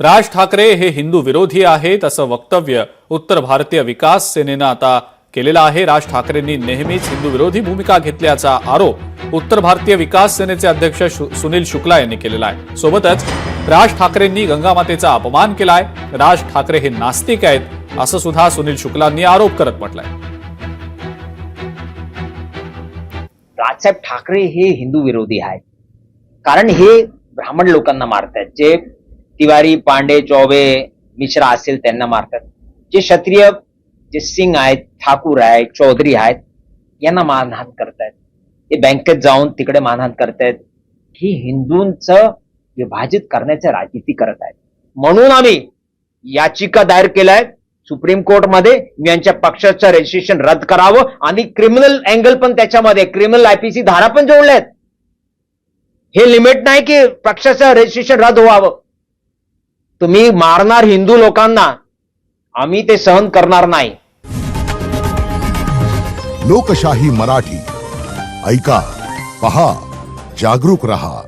राज ठाकरे हे हिंदू विरोधी आहेत असं वक्तव्य उत्तर भारतीय विकास सेनेनं आता केलेलं आहे। राज ठाकरेंनी नेहमीच हिंदू विरोधी भूमिका घेतल्याचा आरोप उत्तर भारतीय विकास सेनेचे अध्यक्ष सुनील शुक्ला यांनी केलेला आहे। सोबतच राज ठाकरेंनी गंगामातेचा अपमान केलाय। राज ठाकरे हे नास्तिक आहेत असं सुद्धा सुनील शुक्लांनी आरोप करत म्हटलंय। राजसाहेब ठाकरे हे हिंदू विरोधी आहेत, कारण हे ब्राह्मण लोकांना मारतात, जे तिवारी पांडे चौबे मिश्रा असेल त्यांना मारतात, जे क्षत्रिय जे सिंग आहेत, ठाकूर आहेत, चौधरी आहेत यांना मारहाण करतायत, ते बँकेत जाऊन तिकडे मारहाण करतायत। ही हिंदूंचं विभाजित करण्याची राजनीती करत आहेत। म्हणून आम्ही याचिका दायर केलाय सुप्रीम कोर्टमध्ये, मी यांच्या पक्षाचं रजिस्ट्रेशन रद्द करावं आणि क्रिमिनल अँगल पण त्याच्यामध्ये, क्रिमिनल आयपीसी धारा पण जोडल्यात। हे लिमिट नाही की पक्षाचं रजिस्ट्रेशन रद्द व्हावं। तुम्ही मारणार हिंदू लोकांना, आम्ही ते सहन करणार नाही। लोकशाही मराठी ऐका, पहा, जागरूक रहा।